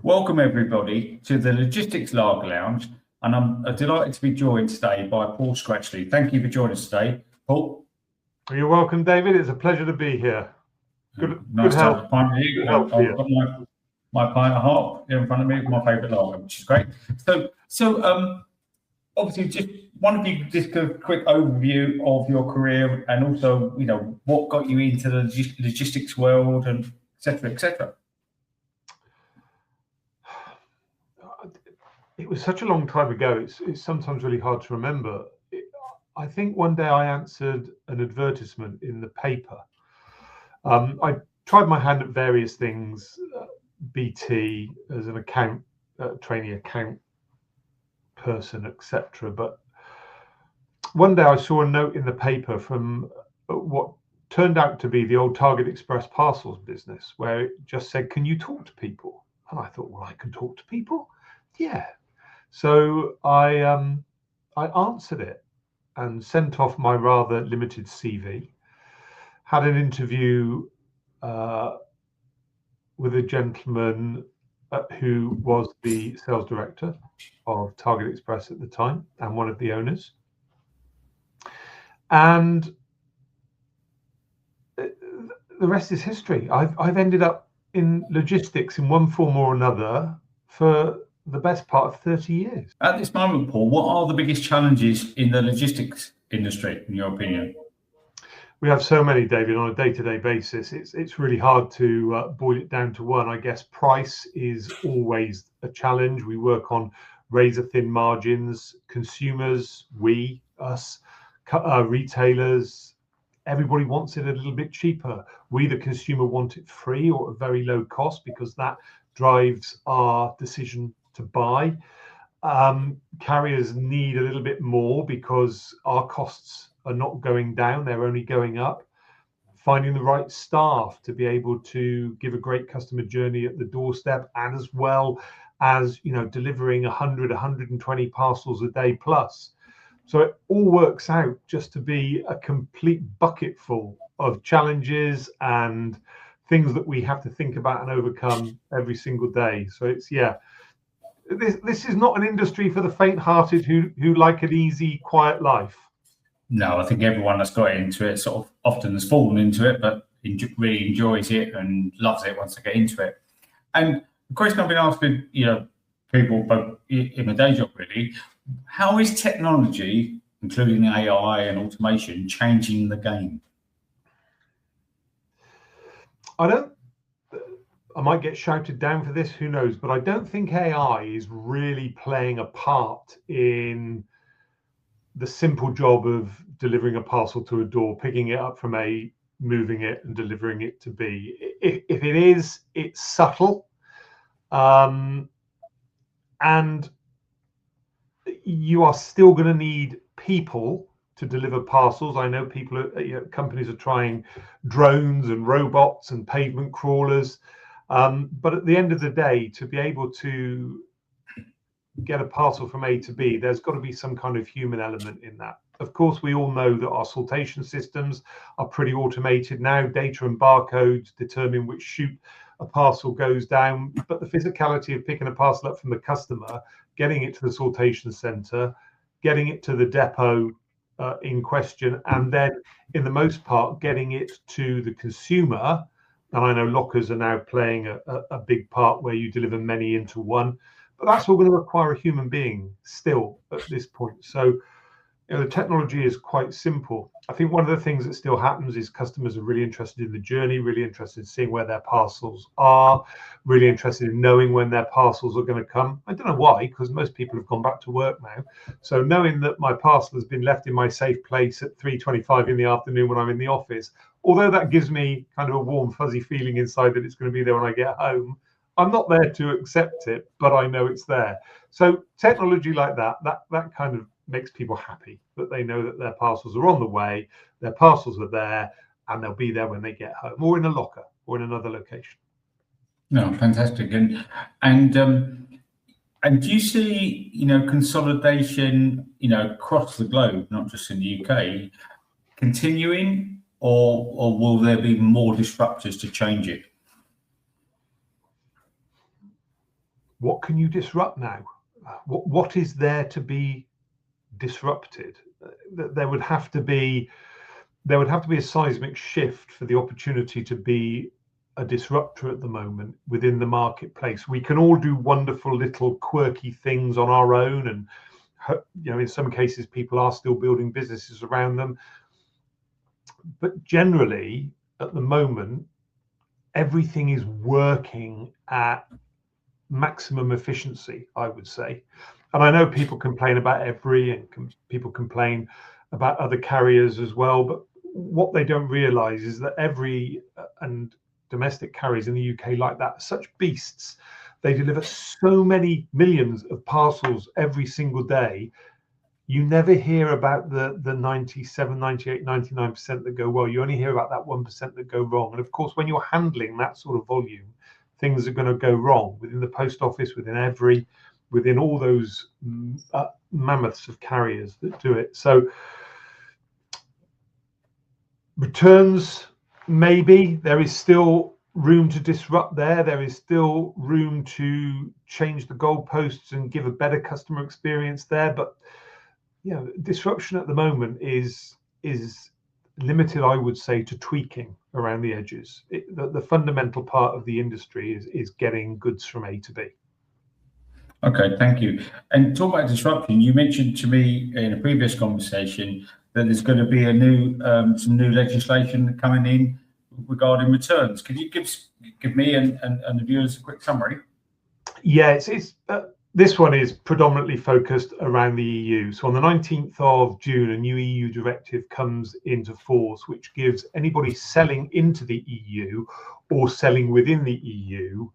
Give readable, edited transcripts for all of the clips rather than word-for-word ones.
Welcome everybody to the Logistics Lager Lounge, and I'm delighted to be joined today by Paul SCRATCHLEY. Thank you for joining us today, Paul. You're welcome, David. It's a pleasure to be here. Nice to have a pint of you. I've got my pint of hot here in front of me, my favourite lager, which is great. So obviously, just one of you just give a quick overview of your career, and also, what got you into the logistics world, and etc. etc. It was such a long time ago. It's sometimes really hard to remember. I think one day I answered an advertisement in the paper. I tried my hand at various things, BT as an trainee account person, etc. But one day I saw a note in the paper from what turned out to be the old Target Express parcels business, where it just said, "Can you talk to people?" And I thought, well, I can talk to people? Yeah. So I answered it and sent off my rather limited CV. Had an interview with a gentleman who was the sales director of Target Express at the time and one of the owners. And the rest is history. I've ended up in logistics in one form or another for the best part of 30 years. At this moment, Paul, what are the biggest challenges in the logistics industry, in your opinion? We have so many, David, on a day-to-day basis. It's really hard to boil it down to one. I guess price is always a challenge. We work on razor-thin margins. Consumers, us, retailers, everybody wants it a little bit cheaper. We, the consumer, want it free or at a very low cost because that drives our decision to buy. Carriers need a little bit more because our costs are not going down, they're only going up. Finding the right staff to be able to give a great customer journey at the doorstep, and as well as delivering 100, 120 parcels a day plus. So it all works out just to be a complete bucket full of challenges and things that we have to think about and overcome every single day. So it's, this is not an industry for the faint-hearted who like an easy, quiet life. No, I think everyone that's got into it sort of often has fallen into it, but really enjoys it and loves it once they get into it. And the question I've been asking, people both in my day job really, how is technology, including AI and automation, changing the game? I might get shouted down for this, who knows, but I don't think AI is really playing a part in the simple job of delivering a parcel to a door, picking it up from A, moving it and delivering it to B. If it is, it's subtle. And you are still going to need people to deliver parcels. I know companies are trying drones and robots and pavement crawlers. But at the end of the day, to be able to get a parcel from A to B, there's got to be some kind of human element in that. Of course, we all know that our sortation systems are pretty automated now. Data and barcodes determine which chute a parcel goes down, but the physicality of picking a parcel up from the customer, getting it to the sortation center, getting it to the depot in question, and then in the most part getting it to the consumer. And I know lockers are now playing a big part where you deliver many into one, but that's all going to require a human being still at this point. So the technology is quite simple. I think one of the things that still happens is customers are really interested in the journey, really interested in seeing where their parcels are, really interested in knowing when their parcels are going to come. I don't know why, because most people have gone back to work now. So knowing that my parcel has been left in my safe place at 3:25 in the afternoon when I'm in the office, although that gives me kind of a warm, fuzzy feeling inside that it's going to be there when I get home, I'm not there to accept it, but I know it's there. So technology like that kind of makes people happy, that they know that their parcels are on the way, their parcels are there, and they'll be there when they get home, or in a locker, or in another location. No, fantastic. And do you see, consolidation, across the globe, not just in the UK, continuing, or will there be more disruptors to change it? what can you disrupt now? What is there to be disrupted? There would have to be a seismic shift for the opportunity to be a disruptor at the moment within the marketplace. We can all do wonderful little quirky things on our own, and in some cases people are still building businesses around them. But generally, at the moment, everything is working at maximum efficiency, I would say. And I know people complain about Every, and people complain about other carriers as well, but what they don't realize is that Every and domestic carriers in the UK like that, such beasts. They deliver so many millions of parcels every single day. You never hear about the 97, 98, 99% that go well. You only hear about that 1% that go wrong. And of course, when you're handling that sort of volume, things are going to go wrong within the post office, within Every, within all those mammoths of carriers that do it. So returns, maybe there is still room to disrupt there. There is still room to change the goalposts and give a better customer experience there. But disruption at the moment is limited, I would say, to tweaking around the edges. The fundamental part of the industry is getting goods from A to B. Okay, thank you. And talk about disruption, you mentioned to me in a previous conversation that there's going to be some new legislation coming in regarding returns. Can you give me and the viewers a quick summary? Yeah, this one is predominantly focused around the EU. So on the 19th of June, a new EU directive comes into force, which gives anybody selling into the EU or selling within the EU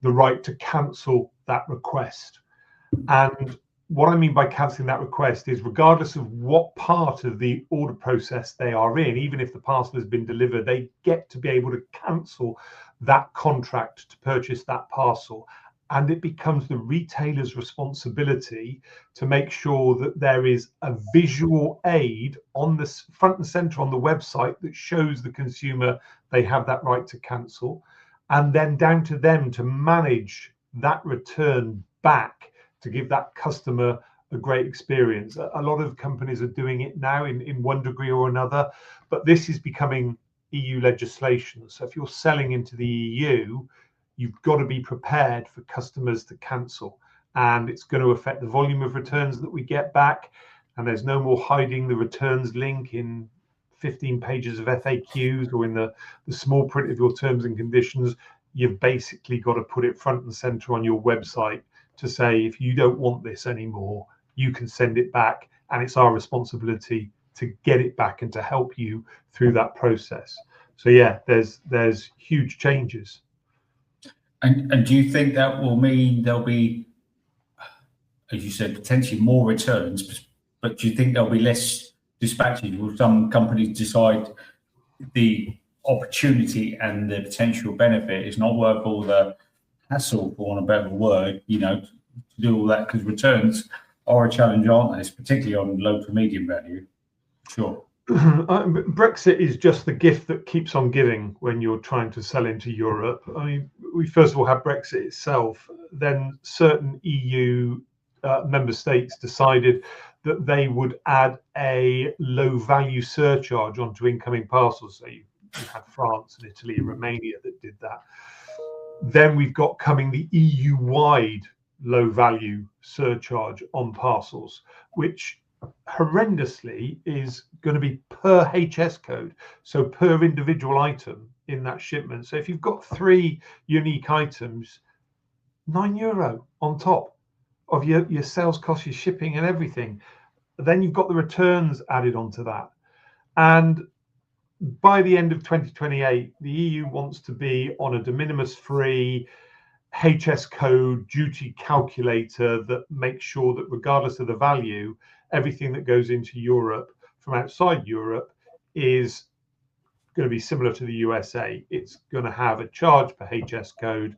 the right to cancel that request. And what I mean by cancelling that request is, regardless of what part of the order process they are in, even if the parcel has been delivered, they get to be able to cancel that contract to purchase that parcel. And it becomes the retailer's responsibility to make sure that there is a visual aid on the front and center on the website that shows the consumer they have that right to cancel, and then down to them to manage that return back to give that customer a great experience. A lot of companies are doing it now in one degree or another, but this is becoming EU legislation. So if you're selling into the EU, you've got to be prepared for customers to cancel, and it's going to affect the volume of returns that we get back. And there's no more hiding the returns link in 15 pages of FAQs or in the small print of your terms and conditions. You've basically got to put it front and center on your website to say, if you don't want this anymore, you can send it back, and it's our responsibility to get it back and to help you through that process. So yeah, there's huge changes. And do you think that will mean there'll be, as you said, potentially more returns, but do you think there'll be less dispatches? Will some companies decide the opportunity and the potential benefit is not worth all the hassle, for want of a better word, to do all that? Because returns are a challenge, aren't they? Particularly on low to medium value. Sure. Brexit is just the gift that keeps on giving when you're trying to sell into Europe. I mean, we first of all had Brexit itself, then certain EU member states decided that they would add a low value surcharge onto incoming parcels. So you had France and Italy and Romania that did that. Then we've got coming the EU-wide low value surcharge on parcels, which horrendously is going to be per HS code, so per individual item in that shipment. So if you've got 3 unique items, €9 on top of your sales cost, your shipping and everything. Then you've got the returns added onto that. And by the end of 2028, the EU wants to be on a de minimis free HS code duty calculator that makes sure that regardless of the value, everything that goes into Europe from outside Europe is going to be similar to the USA. It's going to have a charge per HS code.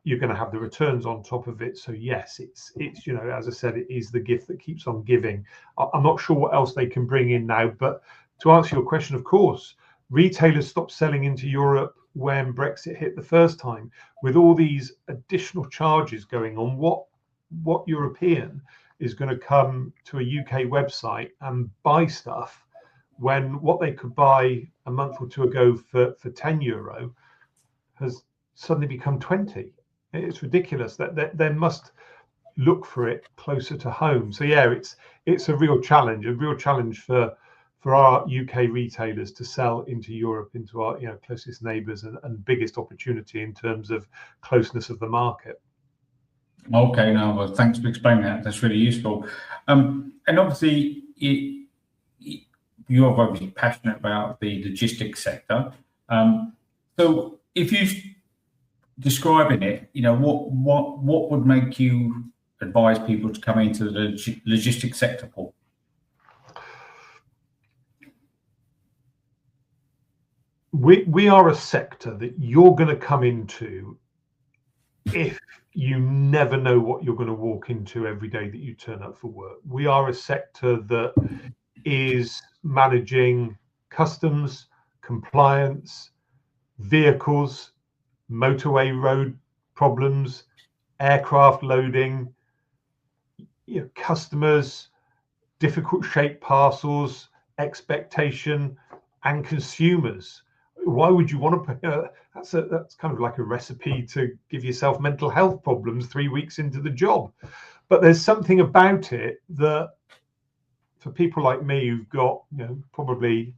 You're going to have the returns on top of it. So yes, it's as I said, it is the gift that keeps on giving. I'm not sure what else they can bring in now, but to answer your question, of course, Retailers stopped selling into Europe when Brexit hit the first time. With all these additional charges going on, what European is going to come to a UK website and buy stuff when what they could buy a month or two ago for €10 has suddenly become 20? It's ridiculous. That they must look for it closer to home. So yeah, it's a real challenge for our UK retailers to sell into Europe, into our closest neighbours and biggest opportunity in terms of closeness of the market. Okay, no, well, thanks for explaining that. That's really useful. And obviously, you're obviously passionate about the logistics sector. So, if you describing it, what would make you advise people to come into the logistics sector, Paul? We are a sector that you're going to come into if you never know what you're going to walk into every day that you turn up for work. We are a sector that is managing customs, compliance, vehicles, motorway road problems, aircraft loading, customers, difficult shaped parcels, expectation, and consumers. Why would you want to pay? That's kind of like a recipe to give yourself mental health problems 3 weeks into the job. But there's something about it that, for people like me who've got probably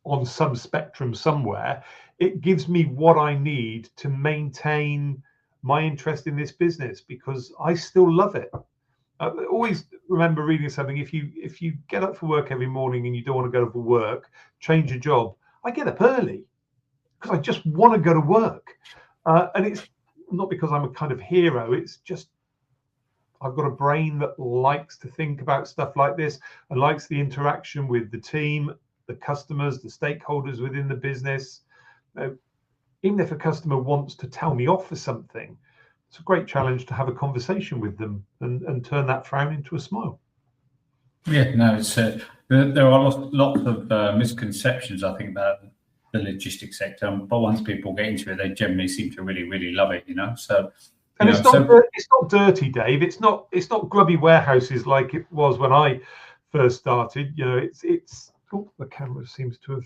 on some spectrum somewhere, it gives me what I need to maintain my interest in this business, because I still love it. I always remember reading something: if you get up for work every morning and you don't want to go for work, change your job. I get up early because I just want to go to work, and it's not because I'm a kind of hero. It's just I've got a brain that likes to think about stuff like this and likes the interaction with the team, the customers, the stakeholders within the business. Even if a customer wants to tell me off for something, it's a great challenge to have a conversation with them and turn that frown into a smile. Yeah, no, it's there are lots of misconceptions, I think, about the logistics sector. But once people get into it, they generally seem to really, really love it. So, and it's not dirty, Dave. It's not grubby warehouses like it was when I first started. It's oh, the camera seems to have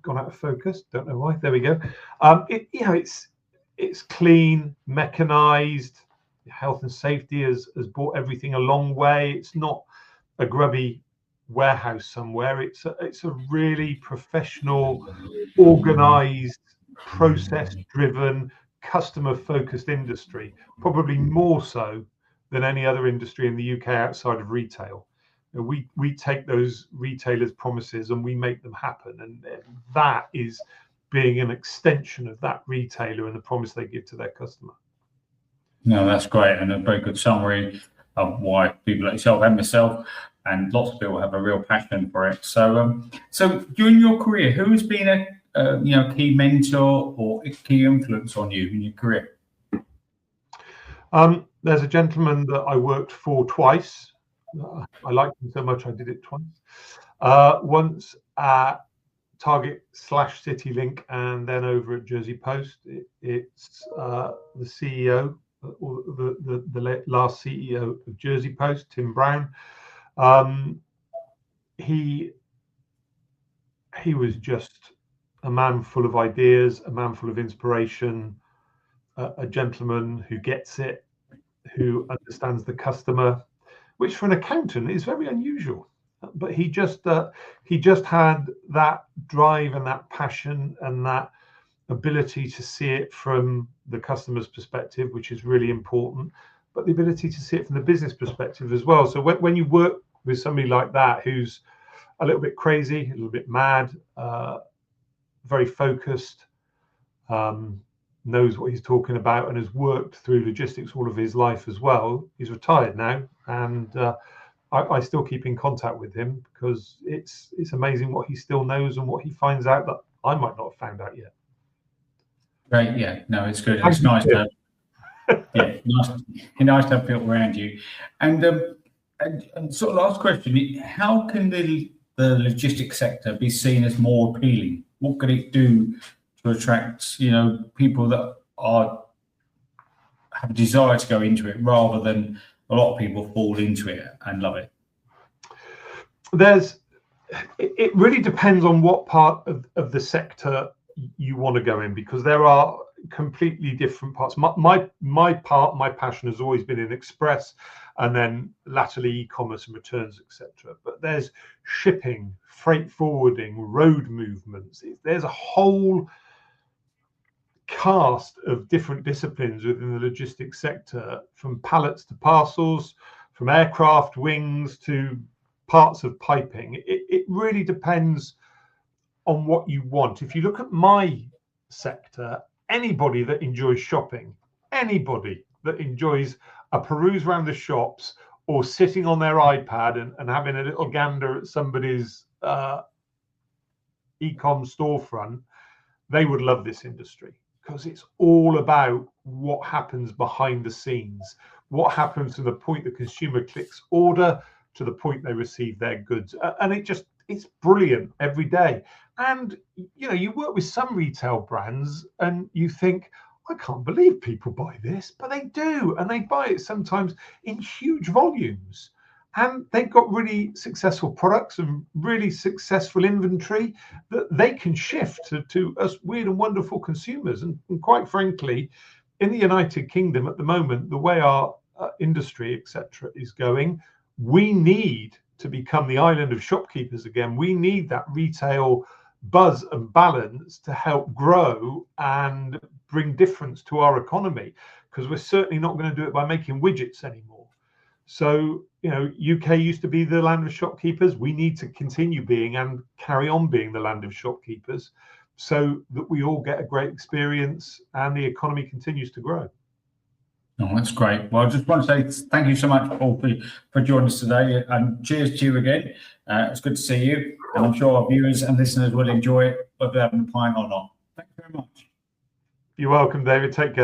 gone out of focus. Don't know why. There we go. It's clean, mechanized. Health and safety has brought everything a long way. It's not a grubby warehouse somewhere. It's a really professional, organized, process-driven, customer-focused industry, probably more so than any other industry in the UK outside of retail. We take those retailers' promises and we make them happen, and that is being an extension of that retailer and the promise they give to their customer. No, that's great, and a very good summary of why people like yourself and myself and lots of people have a real passion for it. So, so during your career, who has been a key mentor or a key influence on you in your career? There's a gentleman that I worked for twice. I liked him so much I did it twice. Once at Target/CityLink, and then over at Jersey Post. It's the CEO, or the last CEO of Jersey Post, Tim Brown. He was just a man full of ideas, a man full of inspiration, a gentleman who gets it, who understands the customer, which for an accountant is very unusual. But he just had that drive and that passion and that ability to see it from the customer's perspective, which is really important, but the ability to see it from the business perspective as well. So when you work with somebody like that, who's a little bit crazy, a little bit mad, very focused, knows what he's talking about, and has worked through logistics all of his life as well. He's retired now, and I still keep in contact with him because it's amazing what he still knows and what he finds out that I might not have found out yet. Right, yeah, no, it's good. It's nice to have, nice to have people around you. And sort of last question: how can the logistics sector be seen as more appealing what could it do to attract, you know, people that have a desire to go into it, rather than a lot of people fall into it and love it? It really depends on what part of the sector you want to go in, because there are completely different parts. My passion has always been in express, and then latterly e-commerce and returns, etc. But there's shipping, freight forwarding, road movements. There's a whole cast of different disciplines within the logistics sector, from pallets to parcels, from aircraft wings to parts of piping. It really depends on what you want. If you look at my sector, anybody that enjoys shopping, anybody that enjoys a peruse around the shops or sitting on their iPad and having a little gander at somebody's e-com storefront, they would love this industry, because it's all about what happens behind the scenes, what happens from the point the consumer clicks order to the point they receive their goods. And it's brilliant every day. And, you know, you work with some retail brands and you think, I can't believe people buy this, but they do. And they buy it sometimes in huge volumes. And they've got really successful products and really successful inventory that they can shift to us weird and wonderful consumers. And quite frankly, in the United Kingdom at the moment, the way our industry, etc., is going, we need to become the island of shopkeepers again. We need that retail buzz and balance to help grow and bring difference to our economy, because we're certainly not going to do it by making widgets anymore. So, you know, UK used to be the land of shopkeepers. We need to continue being and carry on being the land of shopkeepers, so that we all get a great experience and the economy continues to grow. Oh, that's great. Well, I just want to say thank you so much, Paul, for joining us today, and cheers to you again. It's good to see you, and I'm sure our viewers and listeners will enjoy it, whether they're having a pint or not. Thank you very much. You're welcome, David. Take care.